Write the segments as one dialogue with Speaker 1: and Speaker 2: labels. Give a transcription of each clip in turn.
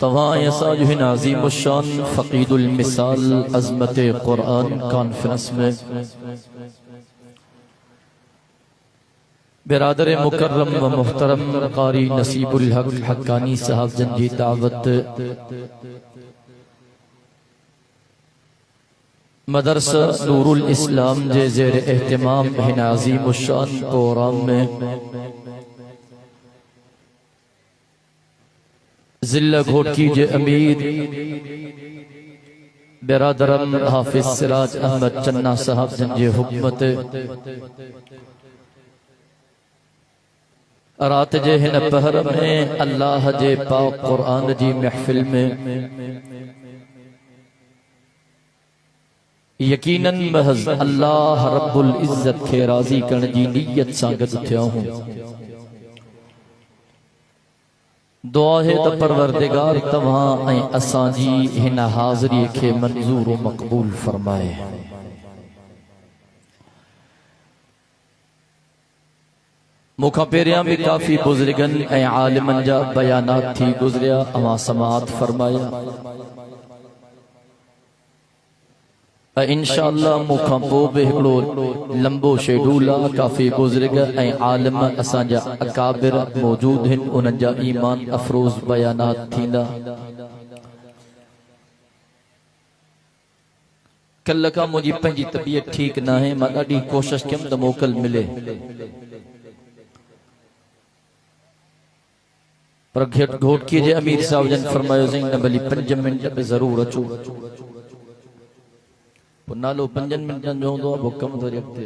Speaker 1: तवाए साजुहिन अज़ीम उश्शान फ़क़ीदुल मिसाल अज़मत क़ुरआन कॉन्फ्रेंस में बिरादर मुकर्रम व मुहतरम क़ारी नसीबुल हक हक्कानी साहब जन की दावत मदरसा नूरुल इस्लाम जे ज़ेर एहतिमाम हिन अज़ीम शान प्रोग्राम में जिला घोटकी जे अमीर बिरादरम हाफिज सिराज अहमद चन्ना साहब जंजे हुकमत रात जे हिन पहर में अल्लाह जे पाक कुरान जी महफिल में यकीनन महज अल्लाह रब्बुल इज्जत के राजी करण जी नीयत सां गॾु थिया हूं। दुआ है त परवरदिगार तव्हां ऐं असां जी हिन हाज़री खे मंज़ूर व मक़बूल फरमाए। मुखां पहिरियां भी काफ़ी बुज़ुर्गनि ऐं आलिमनि जा बयानात थी गुज़रिया, अवां समाअत फरमाया। इंशाअल्लाह मुखां पोइ बि हिकिड़ो लंबो शेड्यूल आहे। काफ़ी बुज़ुर्ग ऐं आलिम असांजा अकाबिर मौजूद आहिनि, उन्हनि जा ईमान अफरोज़ बयानात थींदा। कल्ह खां मुंहिंजी पंहिंजी तबीयत ठीक न आहे, मां ॾाढी कोशिश कयमि त मोकल मिले, पर घोटकीअ जे अमीर साहब जन फरमायो न भली 5 मिंट में ज़रूर अचो। नालो 5 मिंटनि जो हूंदो आहे, कम थोरी अॻिते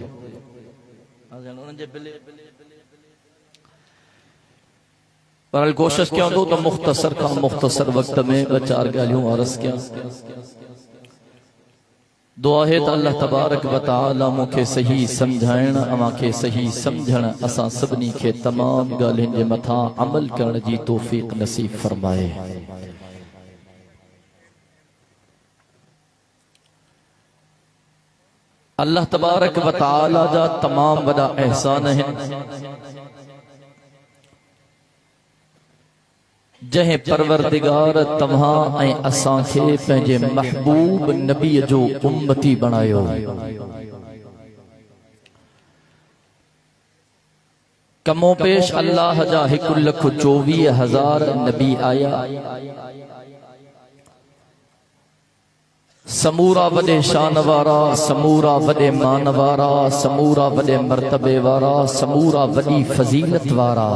Speaker 1: पर कोशिश कयूं थो त मुख़्तसर खां मुख़्तसर वक़्त में 2-4 ॻाल्हियूं अर्ज़ कयां। दुआ है त अल्लाह तबारक व तआला मूंखे सही सम्झाइण, अव्हांखे सही सम्झण, असां सभिनी खे तमाम ॻाल्हियुनि जे मथां अमल करण जी तौफ़ीक़ नसीब फरमाए। अल्लाह तबारक व तआला जा तमाम वॾा एहसान आहिनि, जंहिं परवरदिगार तव्हां ऐं असां खे पंहिंजे महबूब नबीअ जो उम्मती बणायो। कमो पेश अल्लाह जा 1,24,000 नबी आया, समूरा वॾे शान वारा, समूरा वॾे मान वारा, समूरा वॾे मर्तबे वारा, समूरा वॾी फज़ीलत वारा।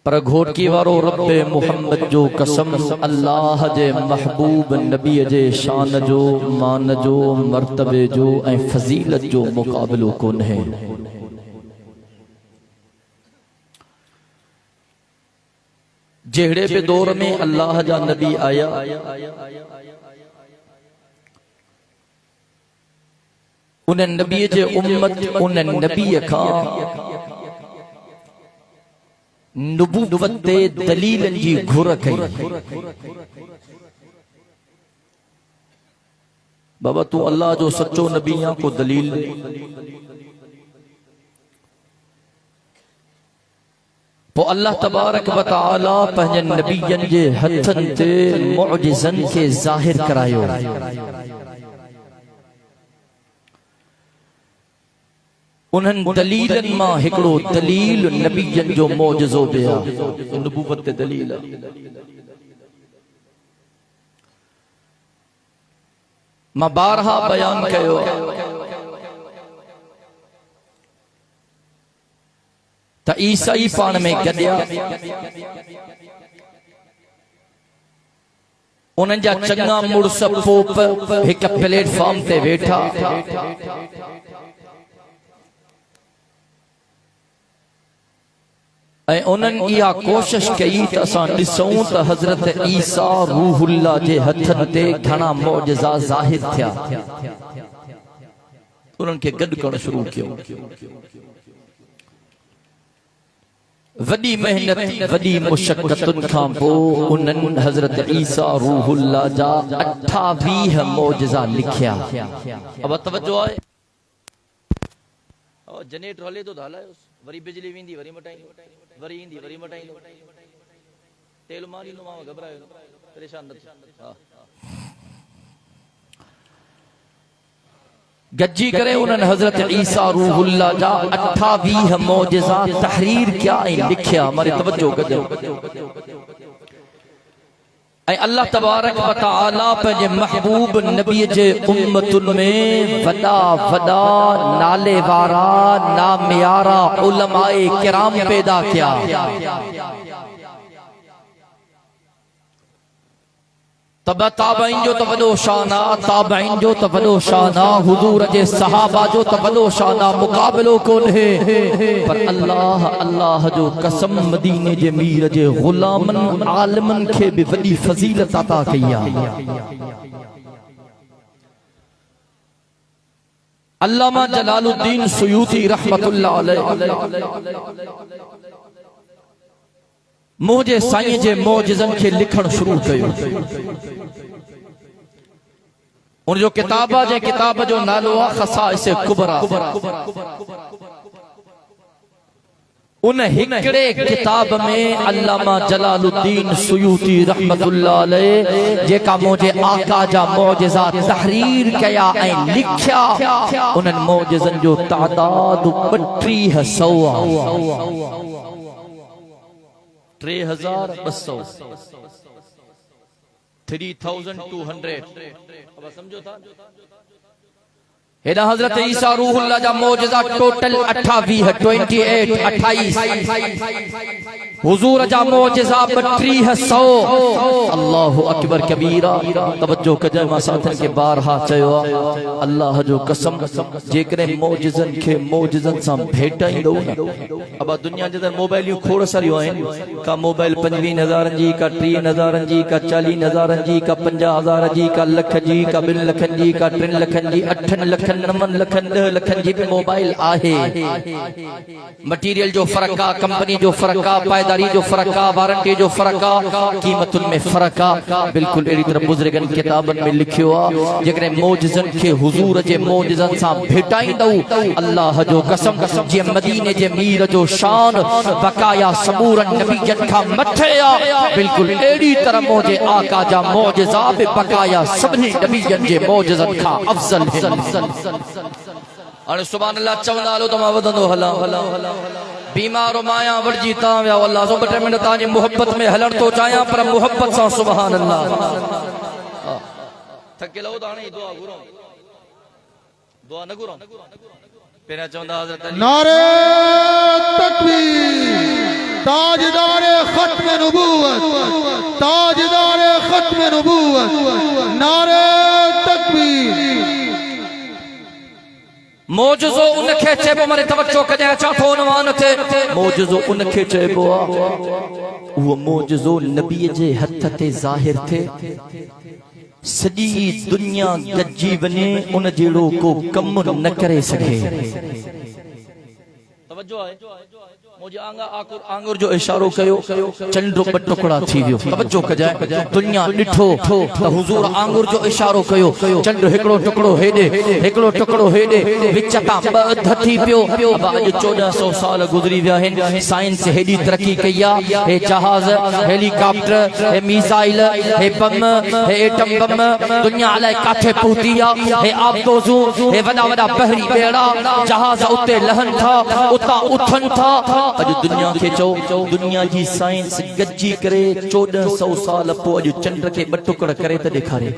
Speaker 1: पर घोटकी वारो रब्बे मुहम्मद जो कसम, अल्लाह जे महबूब नबीअ जे शान जो, मान जो, मर्तबे जो ऐं फज़ीलत जो मुक़ाबिलो कोन्हे। जहिड़े भी दौर में अल्लाह जा नबी आया, उन नबी जे उम्मत उन नबी खां नुबुव्वत ते दलीलन जी घुर कई। बाबा तू अल्लाह जो सच्चो नबी या को दलील पो अल्लाह तबारक व तआला पंहिंजे नबीयन जे हथन ते मुअजिज़न के ज़ाहिर करायो। उन्हन दलीलन मां हिकिड़ो दलील नबीयन जो मौजज़ो बिया, नबूवत ते दलील। मां बारहा बयान कयो त ईसाई पाण में गॾिया, उन्हनि जा चङा मुड़स पोप हिक प्लेटफॉर्म ते वेठा, ऐं उन्हनि इहा कोशिश कई त असां ॾिसूं त हज़रत ईसा रूहुल्लाह जे हथनि ते घणा मौजज़ा ज़ाहिर थिया। उन्हनि खे गॾु करणु शुरू कयो। वॾी मेहनत वॾी मुशक्क़तुनि खां पोइ उन्हनि हज़रत ईसा रूहुल्लाह जा 28 मौजज़ा लिखिया। अब तवज्जो आहे, जनरेटर हले तो हलायोस, वरी बिजली वेंदी वरी मटाईंदो, वरी ईंदी वरी मटाईंदो, तेल मारींदो, मां घबरायो परेशान न थियो। गज्जी करे उन्हनि हज़रत ईसा रूहुल्लाह जा 28 मौजज़ा तहरीर किया ऐं लिखिया। हमारी तवज्जो कजो। ऐं अल्लाह तबारक व तआला पंहिंजे महबूब नबी जे उम्मतुन में वॾा वॾा नाले वारा नामियारा उलमाए किराम पैदा किया। तब ताबईन जो तो वॾो शान आहे, ताबईन जो तो वॾो शान आहे, हुजूर जे सहाबा जो तो वॾो शान आहे, मुक़ाबिलो कोन्हे। पर अल्लाह अल्लाह जो कसम मदीने जे मीर जे गुलामन आलिमन खे भी वॾी फज़ीलत अता कई आहे। अल्लामा जलालुद्दीन सुयूती रहमतुल्लाह अलैह मुझे साईं जे मौजिज़न खे लिखण शुरू कयो। उन जो किताब जे किताब जो नालो आहे ख़साइस कुबरा। उन हिकड़े किताब में अल्लामा जलालुद्दीन सुयूती रहमतुल्लाह अलैह जेका मुझे आका जा मौजिज़ा तहरीर कया ऐं लिखया, उन्हनि मौजिज़न जो तादाद 3200 आहे। 3200 3200। अब समझो था हेदा हजरत ईसा रूहुल्लाह जा मौजिज़ा टोटल 28 हुजूर जा मौजिज़ा 3200। अल्लाहु अकबर कबीरा। तवज्जो कजो, मां साथन के बारहा चयो अल्लाह जो कसम जेकरे मौजिज़न के मौजिज़न सां भेटाईंदो न। अब दुनिया जे अंदर मोबाइलियूं खोड़ सारियूं आहिनि। का मोबाइल 25,000 जी, का 30,000 जी, का 40,000 जी, का 50,000 जी, का लख जी, का 2 लखन जी, का 3 लखन जी, 8 लखन 9 लखन 10 लखन जी भी मोबाइल आहे। मटीरियल जो फर्क आ, कंपनी जो फर्क आ, पायदारी जो फर्क आ, वारंटी जो फर्क आ, कीमतुन में फर्क आ। बिल्कुल अहिड़ी तरह बुजुर्गन किताबन में लिखियो आ जेकरे मौजिज़न के हुजूर जे मौजिज़न सां भेटाईंदो अल्लाह जो कसम जे मदीने जे मीर जो शान बकाया समूरन नबीयन खां मथे आ। बिल्कुल अहिड़ी तरह मुझे आका जा मौजिज़ा बि बकाया सभिनी नबीयन जे मौजिज़न खां अफज़ल है। अरे सुभान अल्लाह चवंदा हलो त मां वधंदो हलां। बीमार माया वरजी ता विया अल्लाह सो 2 मिनट ताजी मोहब्बत में हलण तो चाहियां, पर मोहब्बत सां सुभान अल्लाह। थके लो दाणे दुआ घुरो, दुआ न घुरो। पहिरियां चवंदा हज़रत अली
Speaker 2: नारे तकबीर, ताजदारे खत्म नबूवत, ताजदारे खत्म नबूवत, नारे तकबीर।
Speaker 1: मौजज़ो उनखे चइबो, मारे तवज्जो कजां चाथो नवान थे। मौजज़ो उनखे चइबो आहे उहो मौजज़ो नबी जे हथ ते ज़ाहिर थे, सॼी दुनिया गजी वञे उन जहिड़ो को कम न करे सघे। तवज्जो आहे, मुझे आंगुर जो इशारो कयो, चंडो 2 टुकड़ा थी वियो। तवज्जो कजाए, दुनिया ॾिठो त हुजूर आंगुर जो इशारो कयो, चंड हिकड़ो टुकड़ो हेॾे, हिकड़ो टुकड़ो हेॾे, विच तां 2 अध थी पियो। अब अॼु 1400 साल गुज़री विया आहिनि। साइंस हेॾी तरक़ी कई आहे, हे जहाज, हेलीकॉप्टर, हे मिसाइल, हे बम, हे एटम बम, दुनिया अलाए काथे पहुती आहे। हे आबदोज़ूं, हे वॾा वॾा बहरी ॿेड़ा जहाज उते लहनि था, उतां उथनि था। अॼु दुनिया के चओ दुनिया जी साइंस गजी करे 1400 साल पोइ अॼु चंड के 2 टुकड़ करे त ॾेखारे।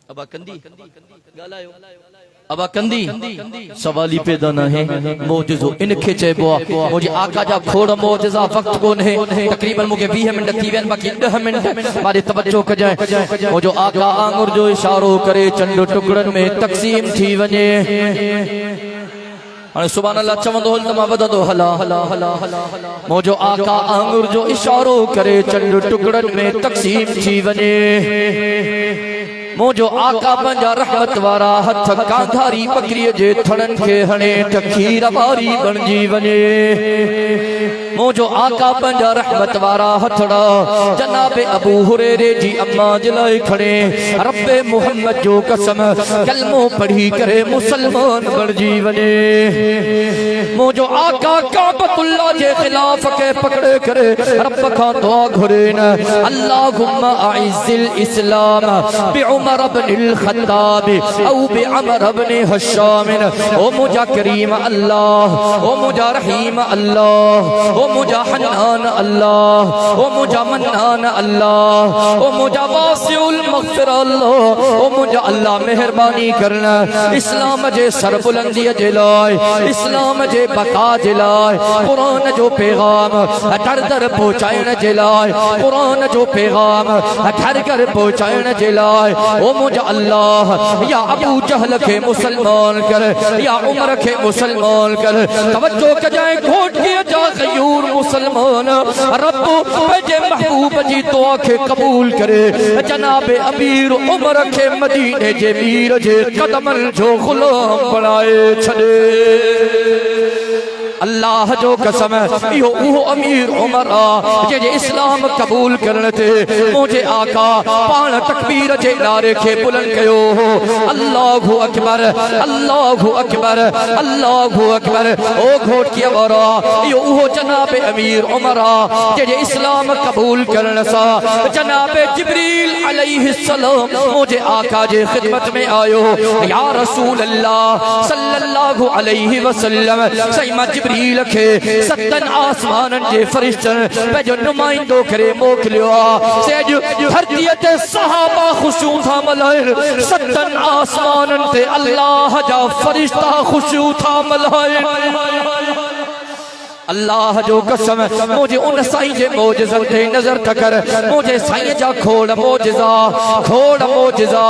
Speaker 1: अब कंदी ॻाल्हायो, अब कंदी सवाल ही पैदा न है। मौजज़ो इनखे चइबो आहे। मुझे आका जा खोड़ मौजज़ा वक्त कोन्हे, तकरीबन मूंखे 20 मिनट थी विया, बाक़ी 10 मिनट मारे तवज्जो कजाए। मुझो आका आंगुर जो इशारो करे चंड टुकड़न में तक़सीम थी वञे। सुभान अल्लाह चवंदो हल त मां वधंदो हलां। मुझो आका आंगुर जो इशारो करे चंड टुकड़न में तक़सीम थी वञे। मुझो आका पंहिंजा रहमत वारा हथ कांधारी बकरीअ जे थड़न खे हणे त खीर वारी बणजी वञे। मुझो आका पंहिंजा रहमत वारा हथड़ा जनाब अबू हुरैरे जी अम्मा जे लाइ खणे रब्बे मोहम्मद जो कसम कलमो पढ़ी करे मुसलमान बणजी वञे। मुझो आका काबतुल्लाह जे खिलाफ के पकड़े करे रब खां दुआ घुरे न, अल्लाहुम्मा अइज़िल इस्लाम बि उमर इब्न ख़त्ताब औ बि अमर इब्न हश्शाम। ओ मुझा करीम अल्लाह, ओ मुझा रहीम अल्लाह, ओ ओ मुझा हन्नान अल्लाह, ओ मुझा मन्नान अल्लाह, ओ मुझा वासिउल मग़फ़िर अल्लाह, ओ मुझा अल्लाह मेहरबानी करना इस्लाम जे सरबुलंदी जे लाए, इस्लाम जे बका जे लाए, कुरान जो पैगाम दर दर पहुंचाइण जे लाए, कुरान जो पैगाम घर घर पहुंचाइण जे लाए, ओ मुझा अल्लाह या अबू जहल के मुसलमान कर, या उमर के मुसलमान कर, तवज्जो कजाए घोट के जा गयूर मुसलमान रब्बो जे महबूब जी दुआ के कबूल करे, जनाबे अमीर उमर के मदीने जे मीर जे कदमन जो गुलाम बनाए छड़े। अल्लाह जो कसम इहो उहो अमीर उमर जे इस्लाम कबूल करने थे मुझे आका पान तकबीर जे नारे के बुलंद कयो, अल्लाहु अकबर, अल्लाहु अकबर, अल्लाहु अकबर। ओ घोट की वारा इहो उहो जनाब अमीर उमर जे इस्लाम कबूल करने सा जनाब जिब्रील अलैहिस्सलाम मुझे आका जे खिदमत में आयो, या रसूल अल्लाह सल्लल्लाहु अलैहि वसल्लम सईमा जिब्रील के सतन आसमानन जे फरिश्तन पे जो नुमाइंदो करे मोकलियो सेज धरती ते सहाबा खुशू था मलाइर, सतन आसमानन ते अल्लाह जा फरिश्ता खुशू था मलाइर। अल्लाह जो कसम मुझे उन साईं जे मोजज़न ते नजर तकर, मुझे साईं जा खोड़ मोजज़ा, खोड़ मोजज़ा,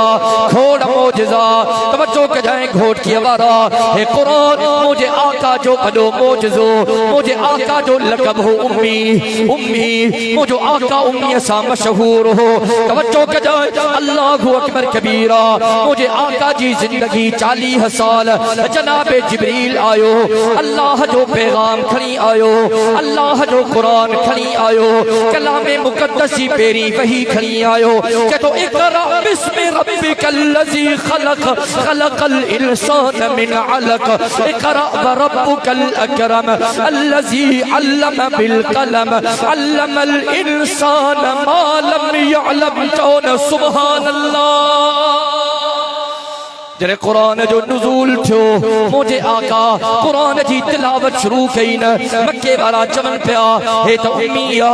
Speaker 1: खोड़ मोजज़ा। तवज्जो कजाए घोट की वारा हे कुरान मुझे आका जो बड़ो मोजज़ो, मुझे आका जो लक़ब हो उम्मी, उम्मी मुझे आका उम्मी सा मशहूर हो। तवज्जो कजाए अल्लाहु अकबर कबीरा, मुझे आका जी जिंदगी 40 साल जनाबे जिब्रील आयो, अल्लाह जो पैगाम खड़ी आयो, अल्लाह जो कुरान खड़ी आयो, कलामे मुकद्दसी पेरी वही खड़ी आयो के तो इक़रा बिस्मि रब्बिकल लज़ी खलक़ खलक़ल इंसान मिन अलक़, इक़रा व रब्बुकल अकरम अल्लज़ी अल्लम बिल कलम अल्लमल इंसान मा लम यअलम। चौन सुभान अल्लाह। जरे कुरान जो नुज़ूल थो मुझे आका कुरान जी तिलावत शुरू कई न, मक्के वाला चवन पिया हे तो उम्मिया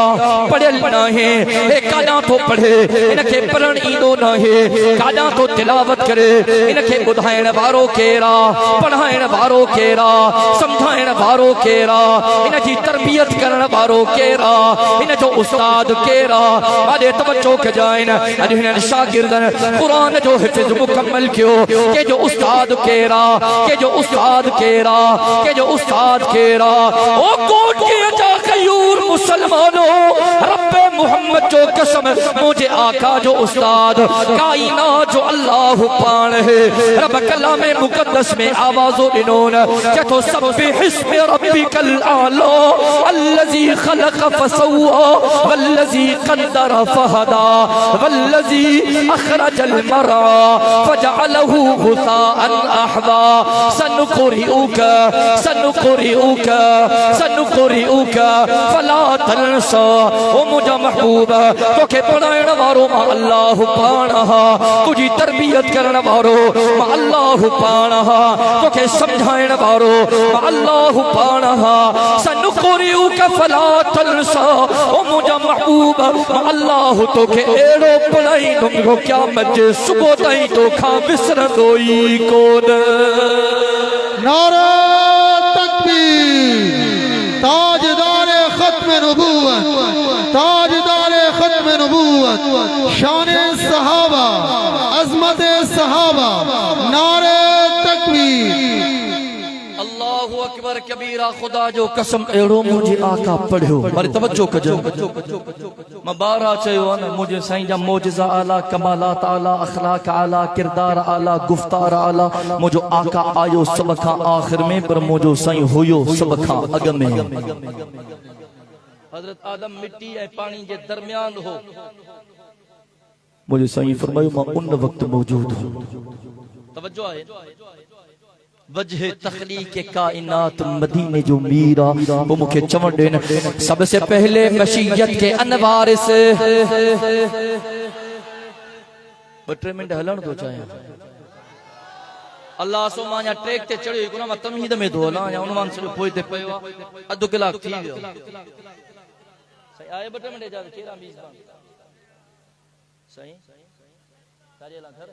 Speaker 1: पढ़ियल न है, हे कादा तो पढ़े इनके पढ़ण ईंदो न है, कादा तो तिलावत करे इनके बुधाइण वारो केरा, पढ़ाइण वारो केरा, समझाइण वारो केरा, इन जी तरबियत करण वारो केरा, इन जो उस्ताद केरा। वादे तवज्जो कजाइन अज हिन शागिर्दन कुरान जो हिफ्ज़ मुकम्मल कियो के जो उस्ताद केरा, के जो उस्ताद केरा, के जो उस्ताद केरा। ओ कोट के जा गयूर मुसलमानों रब्बे मोहम्मद जो कसम मुझे आका जो उस्ताद कायनात जो अल्लाह पान है, रब कलामे मुकद्दस में आवाज़ो दिनोन जतो सब्बिह इस्मि रब्बिकल आला अल्लज़ी खलक़ फसव्वा वल्लज़ी क़द्दर फहदा वल्लज़ी अखरजल मरअ फजअलहु गुसाअन अहवा। सनुक़रिउका सनुक़रिउका सनुक़रिउका फला तंसा। ओ मुझा महबूब तोखे पढ़ाइण वारो मां अल्लाह पाण हा, तुझी तरबियत करण वारो मां अल्लाह पाण हा, तोखे समझाइण वारो मां अल्लाह पाण हा। सनुक़रिउका फला तंसा। ओ मुझा महबूब मां अल्लाह तोखे एड़ो पढ़ाईंदुमि क़यामत जे सुबुह ताईं तोखां विसरंदो ई कोन।
Speaker 2: नारा तकबीर। ताजदारे खत्म नबूवत, ताजदारे खत्म नबूवत, शान सहाबा, अजमत सहाबा। नारे तकबीर।
Speaker 1: अल्लाहु अकबर कबीरा। खुदा जो कसम एड़ो मुझे आका पढ़ियो। मारी तवज्जो कजो मां बारा चयो न मुझे साईं जा मोजज़ा आला, कमालात आला, अखलाक आला, किरदार आला, गुफ्तार आला। मुझो आका आयो सब खां आखिर में, पर मुझो साईं हुयो सब खां अग में। हजरत आदम मिट्टी ऐं पानी जे दरमियान हो, मुझे साईं फरमायो मां उन वक्त मौजूद हूं। तवज्जो है वजह तखलीक कायनात मदीने जो मीरा वो मुखे चवण देन सबसे पहले मशीयत के अनवार से 2-3 मिनट हलण तो चाहे अल्लाह सो मां ट्रैक ते चढ़ियो कोन मां तमहीद में थो हलां या उनवान से पोइ ते पयो अधु कलाक थी वियो सही आए बटे मिनट जा केरा मेजबान सही तारे ला घर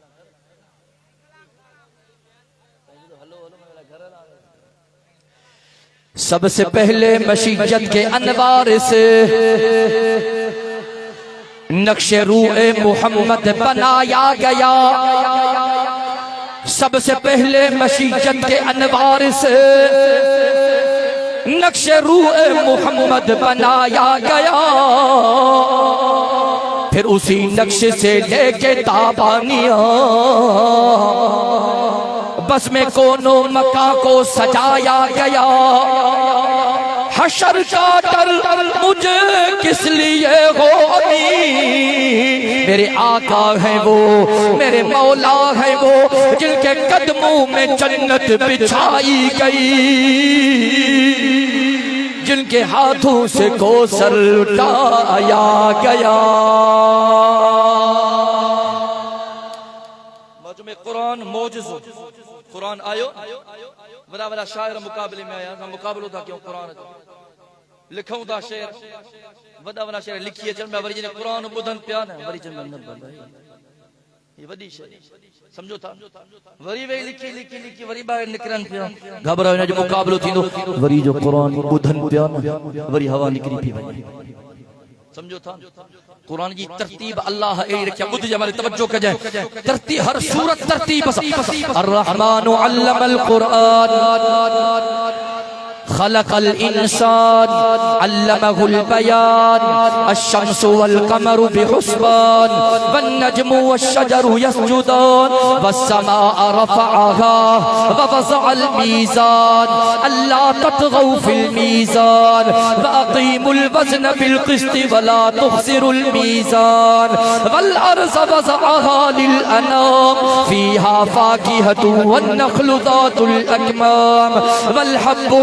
Speaker 1: सही तो हलो हलो मेरा घर ला सबसे पहले मशीयत के अनवार से नक्शे रूए मोहम्मद बनाया गया सबसे पहले मशीयत के अनवार से नक्शे रूए मोहम्मद बनाया गया फिर उसी नक्शे से लेके ताबानिया बस में कोनो मका को सजाया गया हशर का डर मुझे किस लिए हो मेरे आका है वो मेरे मौला है वो जिनके कदमों में जन्नत बिछाई गई जिनके हाथों से कौसर लुटाया गया में कुरान मौजज़ो कुरान आयो वड़ा वड़ा शायर मुकाबले में आया मुकाबलो था क्यों कुरान लिखूं था शेर वड़ा वड़ा शेर लिखिए चल मैं वरी जने कुरान बुधन पिया न वरी चल न ये वडी शेर समझो था वरी वे लिखी लिखी लिखी वरी बाहर निकरन पिया घबरायो न जो मुकाबलो थींदो वरी जो कुरान बुधन पिया न वरी हवा निकरी पई वने समझो था कुरान की तरतीब अल्लाह ए रखिया बुध जमाले तवज्जो कजे तरतीब हर सूरत तरतीब अर्रहमानु अल्लमल कुरान खलकल इंसान अल्लमहुल बयान अश-शम्सु वल कमरु बिहुस्बान वन नजमु वश-शजरु यस्जुदान वस-समाअ रफअहा व वज़अल मीज़ान अल्ला ततगौ फिल मीज़ान व अक़ीमुल वज़न बिल क़िस्ति व ला तुख़सिरुल मीज़ान वल अर्ज़ वज़अहा लिल अनाम फ़ीहा फ़ाकिहतु वन नख़लु ज़ातुल अकमाम वल हब्बु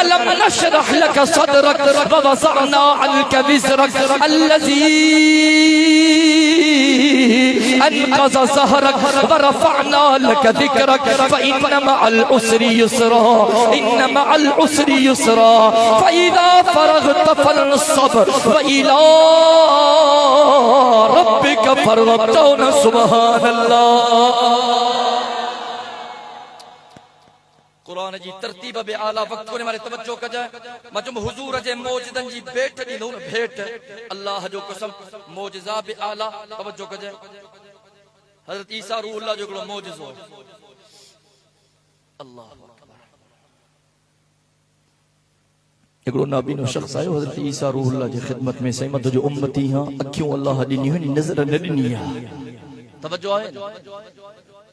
Speaker 1: अलम नशरह लक सदरक व वज़अना अन्क विज़रक अल्लज़ी अनक़ज़ ज़हरक व रफ़अना लक ज़िक्रक फ़इन्न मअल उसरि युस्रा इन्न मअल उसरि युस्रा फ़इज़ा फ़रग़त फ़ंसब व इला रब्बिक फ़रग़ब सुब्हानल्लाह कुरान जी तरतीब बे आला वक्त को मारे तवज्जो कजा मजम हुजूर जे मौजदन जी भेट दी न भेट अल्लाह जो कसम मौजज़ा बे आला तवज्जो कजा हजरत ईसा रूहुल्लाह जो मौजज़ो अल्लाह अकबर एकड़ो नाबीनो शख्स आयो हजरत ईसा रूहुल्लाह जी खिदमत में सही मत जो उम्मती हां अखियों अल्लाह दी हुई नजर न दी है तवज्जो है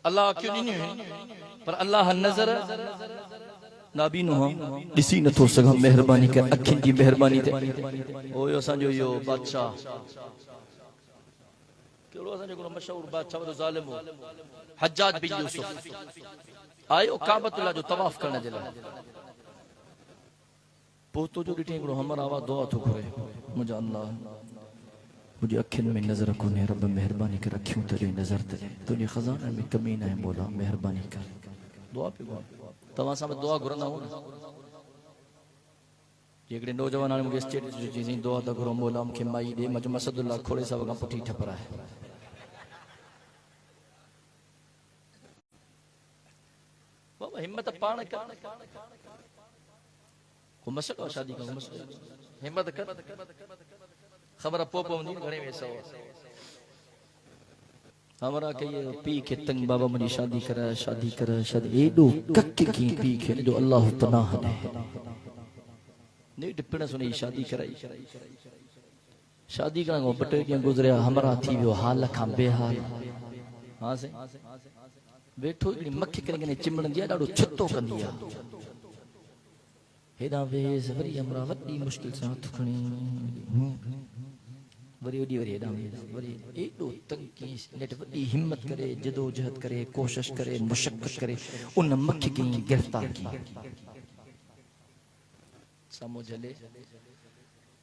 Speaker 1: अल्लाह क्यों दी है पर अल्लाह नजर नाबीनो दिसी न थो सघां मेहरबानी कर अखिन जी मेहरबानी ते ओ असा जो यो बादशाह केड़ो असा जो मशहूर बादशाह वो जालिम हो हज्जाज बिन यूसुफ आयो काबतुल्लाह जो तवाफ करने जे पोतो जो डिटे एकड़ो हमर आवा दुआ थो करे मुझे अल्लाह मुझे अखिन में नजर को ने रब मेहरबानी कर अखियों ते नजर ते तुनी खजाना में कमी ना है मौला मेहरबानी कर दुआ पे तवा सां दुआ घुरंदा हो जेकॾहिं नौजवान हाणे मूंखे स्टेट जी चीज़ दुआ त घुरो मौला मूंखे माई ॾे मजो मसदुल्ला खोड़े साहिब खां पुठी ठपराए बाबा हिम्मत पाण कर को मसलो शादी का मसलो हिम्मत कर खबर पो पवंदी घणे में सौ हमारा के ये पी के तंग बाबा मुझे शादी कर शादी एडो कक की पी के जो अल्लाह पनाह दे नहीं टिपण सुनी शादी कराई शादी करा ॿ टे ॾींहं गुज़रिया हमरा थी वियो हाल खां बेहाल हाँ से वेठो मक्खी करे चिमड़ंदी आहे ॾाढो छितो कंदी आहे हेॾां वेस वरी हमरा वॾी मुश्किल सां हथ खणी वरी ओॾी वरी हेॾां वेस वरी एॾो तंग कयईंसि नेठि वॾी हिम्मत करे जदोजहद करे कोशिश करे मुशक्क़त करे उन मक्खी खे गिरफ़्तार की सामो झले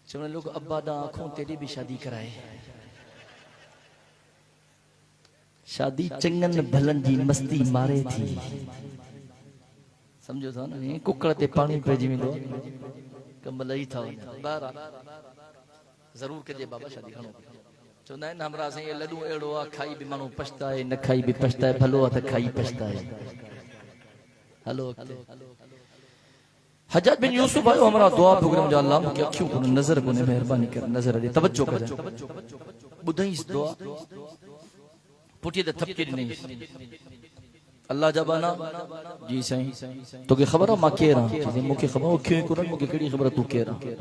Speaker 1: चवण लोग अब्बा ॾांहुं आंखों तेरी भी शादी कराए शादी चङनि भलनि जी मस्ती मारे थी समझो था ना कुकर ते पानी पइजी वेंदो कमल ई था ॿाहिरां ज़रूर कजे बाबा शादी खणो चवंदा आहिनि हमरा साईं लॾूं अहिड़ो आहे खाई बि माण्हू पछताए न खाई बि पछताए भलो आहे त खाई पछताए हलो हज्जाज बिन यूसुफ आयो हमरा दुआ प्रोग्राम जा अल्लाह मूंखे अखियूं कोन नज़र कोन महिरबानी कर नज़र ॾे तवज्जो कर ॿुधईंसि दुआ पुठीअ ते थपकी ॾिनईंसि अल्लाह जा बाना जी साईं तोखे ख़बर आहे मां केरु आहियां मूंखे ख़बर अखियूं कोन मूंखे कहिड़ी ख़बर तूं केरु आहीं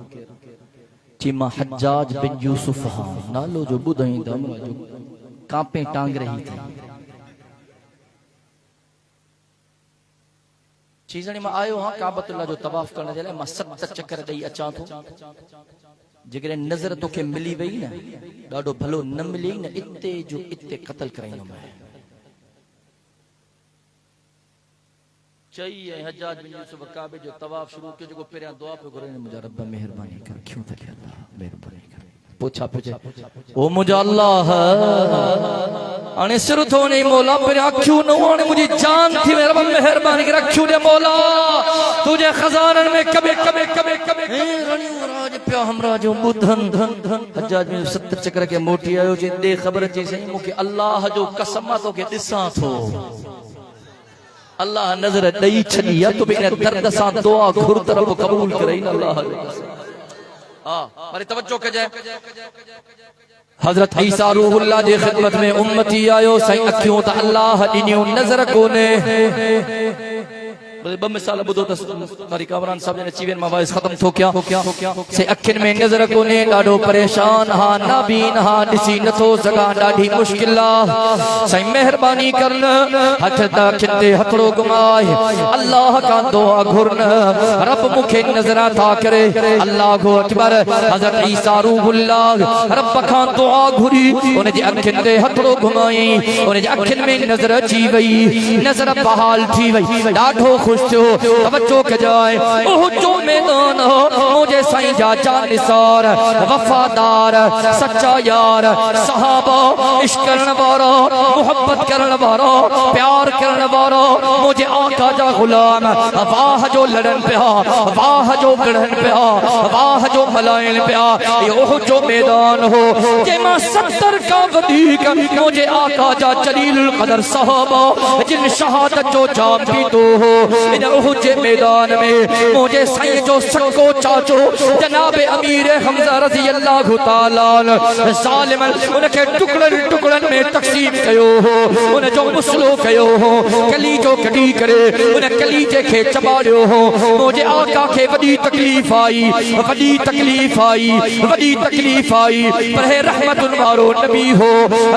Speaker 1: चई मां हज्जाज बिन यूसुफ हां नालो जो ॿुधईं त हमरा जो कांपे टांग रही थी चीज़णी मां आयो हां काबतुल्लाह जो तवाफ करण जे लाइ मां 7 चक्कर ॾेई अचां थो जेकॾहिं नज़र तोखे मिली वई न ॾाढो भलो न मिली न इते जो इते क़त्ल कराईंदुमि चई ऐं हज्जाज बिन यूसुफ काबे जो तवाफ शुरू कयो जेको पहिरियां दुआ पियो घुरे मुंहिंजा रब महिरबानी कर क्यों त अल्लाह महिरबानी कर पूछा पूछे ओ मुंहिंजा अल्लाह हाणे सिर थो वञे मौला पहिरियां अखियूं न हाणे मुंहिंजी जान थी वई रब महिरबानी कर अखियूं ॾे मौला तुंहिंजे खज़ाननि में कबे कबे कबे कबे रणियूं राज पिया हमरा जो ॿुधन हज्जाज बिन 7 चक्कर के मोटी आयो जे दे ख़बर चई साईं मूंखे अल्लाह जो कसम आहे तोखे ॾिसां थो अल्लाह नज़र ॾेई छॾी आहे तूं बि इन दर्द सां दुआ घुर तरफ़ क़बूल करे न अल्लाह वरी तवज्जो कजे हज़रत ईसा रूहुल्लाह जी ख़िदमत में उम्मती आयो साईं अखियूं त अल्लाह ॾिनियूं नज़र कोने ब मिसाल ॿुधो त वरी कामरान साहब जन अची वेन मां वाइस ख़त्म थो कयां से अखियुनि में नज़र कोने ॾाढो परेशान हा नाबीन हा ॾिसी नथो सघां ॾाढी मुश्किल आहे साईं महिरबानी करन हथ त अखियुनि ते हथड़ो घुमाए अल्लाह खां दुआ घुरन रब मूंखे नज़र था करे अल्लाह अकबर हज़रत ईसा रूहुल्लाह रब खां दुआ घुरी उन जी अखियुनि ते हथड़ो घुमाई उन जी अखियुनि में नज़र अची वई नज़र बहाल थी वई ॾाढो तवज्जो कजाए ओह जो मैदान मुझे साईं जा जानिसार वफादार सच्चा यार सहाबा इश्क करण वारा मोहब्बत करण वारा प्यार करण वारा मुझे आका जा गुलाम वाह जो लड़न पिया वाह जो गढ़न पिया वाह जो मलायन पिया ओह जो मैदान हो जे मां 70 का वधीक मुझे आका जा जलीलुल कदर सहाबा जिन शहादत जो जाम पीतो हो इन उहुद मैदान में मुझे साईं जो सको चाचो जनाब अमीर हमजा रज़ी अल्लाह ताला ज़ालिमन उनके टुकड़न टुकड़न में तक़सीम कयो हो उन जो मुसलो कयो हो कलीजो कटी करे उन कलीजे के चबाड़ियो हो मुझे आका के वडी तकलीफ आई पर है रहमतुन वारो नबी हो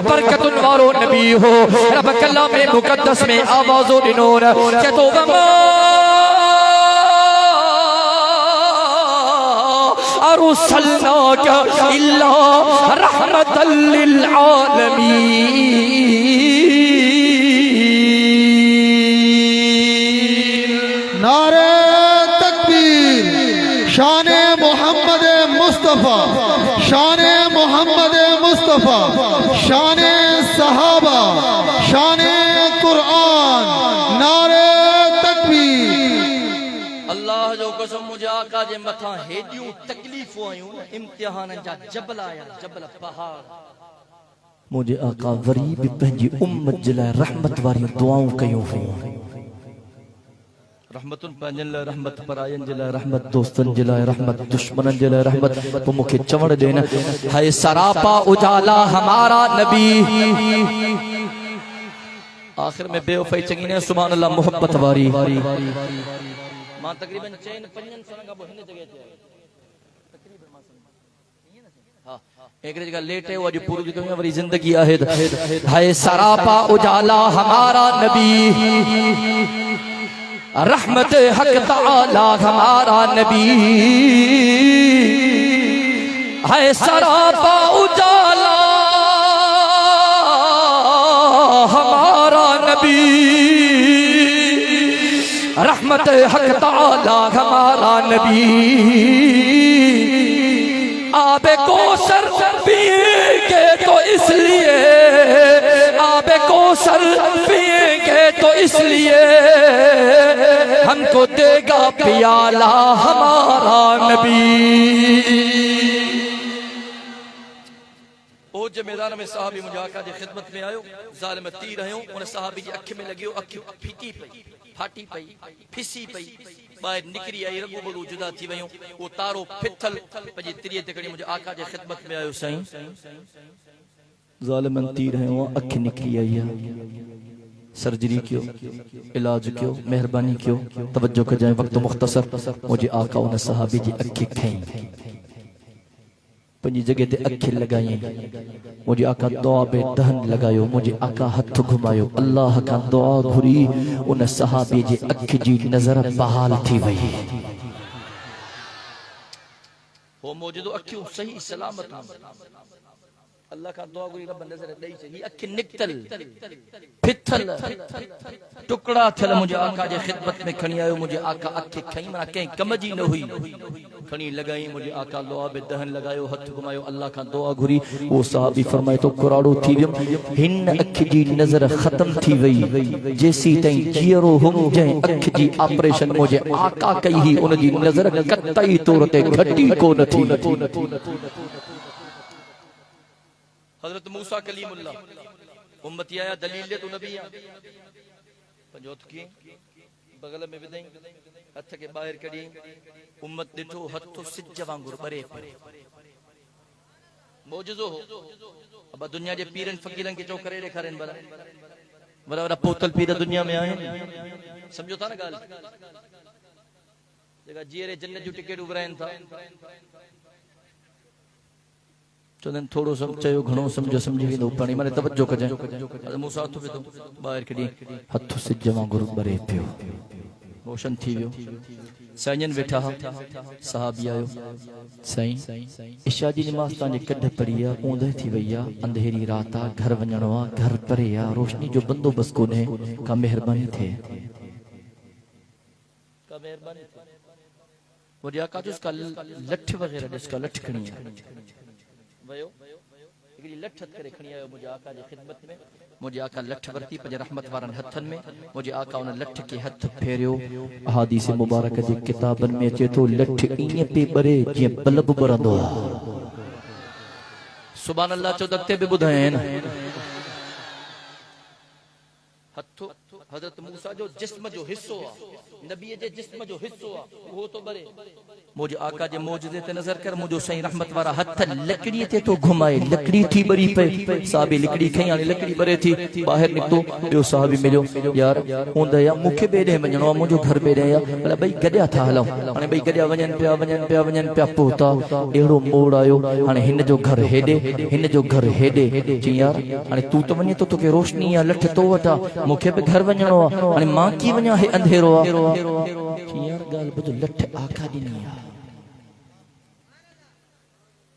Speaker 1: बरकतुन वारो नबी हो रब कलाम मुकद्दस में आवाज़ो दिनो के तो अरुसलनाका इल्ला रहमतल लिल आलमीन
Speaker 2: नारे तकबीर शाने मोहम्मद मुस्तफा शाने मोहम्मद मुस्तफा शाने सहाबा शाने कुरान नारे
Speaker 1: अल्लाह जो कसम मुझे आका जे मथा हेडियूं तकलीफूं आयूं इम्तिहान जा जबल आया जबल पहाड़ मुझे आका वरी भी पंहिंजी उम्मत जे लाइ रहमत वारी दुआऊं कयूं हुयूं रहमतुन पंहिंजनि लाइ रहमत परायनि जे लाइ रहमत दोस्तनि जे लाइ रहमत दुश्मननि जे लाइ रहमत पोइ मूंखे चवण ॾे न है सरापा उजाला हमारा नबी आखिर में बेवफाई चङी न सुभान अल्लाह मोहब्बत वारी मां तकरीबन 4-5 साल खां पोइ हिन जॻह ते एक जगह लेटे वो अॼु पूरी दुनिया वरी जिंदगी आहे है सरापा उजाला हमारा नबी रहमत हक ताला हमारा नबी है सरापा उजाला हमारा नबी रहमत हक ताला हमारा नबी आबे कौसर पिएंगे तो इसलिए आबे कौसर पिएंगे तो इसलिए हमको देगा पियाला हमारा नबी। ओ जे मैदान में साहबी मुझे आका जी खिदमत में आयो ज़ालिम तीर आयो उन साहबी जी अख में लगियो अख फीटी पई फाटी पई फिसी पई बाहर निकरी आई रगो बड़ो जुदा थी वयो वो तारो फिथल पजी तिरिये ते कड़ी मुझे आका जी खिदमत में आयो साईं ज़ालिम तीर है वो अख निकरी आई सर्जरी क्यों इलाज क्यों मेहरबानी क्यों तवज्जो कर जाए वक्त मुख्तसर मुझे आका उन साहबी जी अख खई पंजी जगह ते अखि लगाई मुझे आका दुआ पे दहन लगायो मुझे आका हथ घुमायो अल्लाह का दुआ घुरी उन सहाबी जी अखि जी नजर बहाल थी वही वो मौजूदो अखियों सही सलामत अल्लाह का दुआ घुरी रब नजर दई चली अखि निकतल फिथल टुकड़ा थल मुझे आका जे खिदमत में खणी आयो मुझे आका अखि खई मना कहीं कम जी न हुई खणी लगाई मुझे आका दुआ बे दहन लगायो हथ घुमायो अल्लाह का दुआ घुरी वो साहबी फरमाए तो कुराड़ो थी वियम हिन अखि जी नजर खत्म थी वई जैसी तई जीरो हम जे अखि जी ऑपरेशन मुझे आका कई ही उन जी नजर कतई तौर ते घटी को न थी हजरत मूसा कलीमुल्लाह उम्मती आया दलील तो नबी पंजोत की बगल में विदई हथ के बाहर कड़ी उम्मत दिठो हथ सिज वांगुर बरे मौजूदो हो अब दुनिया जे पीरन फकीरन के चो करे ॾेखारनि बड़ा बड़ा पोतल पीर दुनिया में आए समझो था ना गाल जेका जीअरे जन्नत जो टिकट उबराइन था चोदन थोड़ो सम चयो घणो समझो समझी वेंदो पाणी माने तवज्जो कजां मूसा हथ पे तो बाहर कडी हथ सिज वांगुर बरे पियो रोशन थी वियो साईं वेठा साहबी आयो साईं इशा जी नमाज तां जे कढ पड़ी आ ऊंदह थी वई आ अंधेरी रात आ घर वञणो आ घर परे आ रोशनी जो बंदोबस्त कोने का मेहरबानी थे का मेहरबानी वो जा का जिसका लठ वगैरह जिसका लठ खणी है वयो एकड़ी लठ करे खणी आयो मुझे आका जी खिदमत में मुझे आका लठ वरती पंज रहमत वारन हथन में मुझे आका उन लठ के हथ फेरियो अहादीस मुबारक जी किताबन में अचे तो लठ इए पे बरे जे बल्ब बरंदो सुभान अल्लाह चो दक्ते भी बुधायन हथ हजरत मूसा जो जिस्म जो हिस्सो आ नबी जे जिस्म जो हिस्सो आ वो तो बरे मुझे आका जे मौजूदे ते नजर कर मुझो सही रहमत वारा हथ लकड़ी ते तो घुमाए लकड़ी थी बरी पे साहबी लकड़ी खई आने लकड़ी बरे थी बाहर निकतो जो साहबी मिलो यार ओंदा या मुखे बेडे वणो मुझो घर बेडे या भला भाई गड्या था हलो हाने भाई गड्या वणन पिया पोता एड़ो मोड़ आयो हाने हिन जो घर हेडे हिन जो घर हेडे जी यार हाने तू तो वने तो तोके रोशनी या लठ तो वटा मुखे पे घर वणो हाने मां की वणा है अंधेरो आ यार गाल बुध लठ आका दिनी आ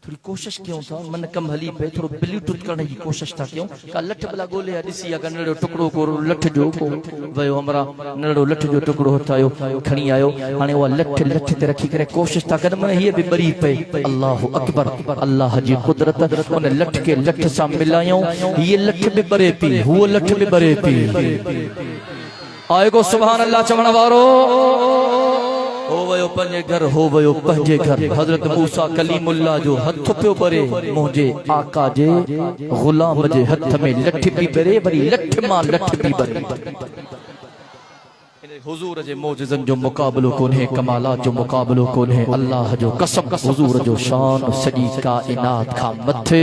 Speaker 1: थोड़ी कोशिश क्यों था मन कम हली पे थोड़ो ब्लूटूथ करने की कोशिश था क्यों का लठ बला गोले दिसी अगर नड़ो टुकड़ो को लठ जो को वयो हमरा नड़ो लठ जो टुकड़ो हथायो खणी आयो हाने वो लठ ते रखी करे कोशिश था कर मन ये भी बरी पे अल्लाह अकबर अल्लाह जी कुदरत उन लठ के लठ सा मिलायो ये लठ भी बरे पी वो लठ भी बरे पी आएगो सुभान अल्लाह चवण वारो हो वयो पंजे घर हो वयो पंजे घर हजरत मूसा कलीमुल्लाह जो हथ पे बरे मुझे आका जे गुलाम जे हथ में लठ भी बरे बरी लठ मां लठ भी बरे इन हुजूर जे मौजिज़न जो मुकाबलो कोन्हे, कमालात जो मुकाबलो कोन्हे। अल्लाह जो कसम, हुजूर जो शान सॼी काइनात खां मथे।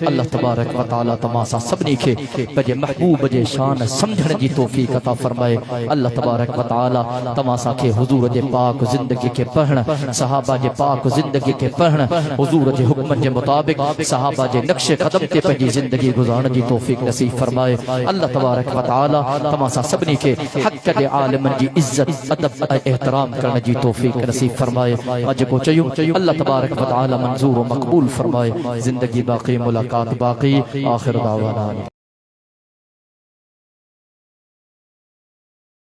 Speaker 1: अल्लाह तबारक व तआला तमासा सभिनी खे पंहिंजे महबूब जे शान समझण जी तौफ़ीक़ अता फरमाए। अल्लाह तबारक व तआला तमासा खे हुजूर जे पाक ज़िंदगी के पढ़ण, सहाबा जे पाक ज़िंदगी के पढ़ण, हुजूर जे हुक्मन जे मुताबिक सहाबा जे नक्शे कदम ते पंहिंजी ज़िंदगी गुज़ारण जी तौफ़ीक़ नसीब फरमाए। अल्लाह तबारक व तआला तमासा सभिनी खे हक़ जे आलिमन जी इज़्ज़त अदब एहतराम करण जी तौफ़ीक़ नसीब फरमाए। अज को चयूं अल्लाह तबारक व तआला मंज़ूर व मक़बूल फरमाए। ज़िंदगी बाक़ी, मुलाकात बाक़ी। आखिर दावाना।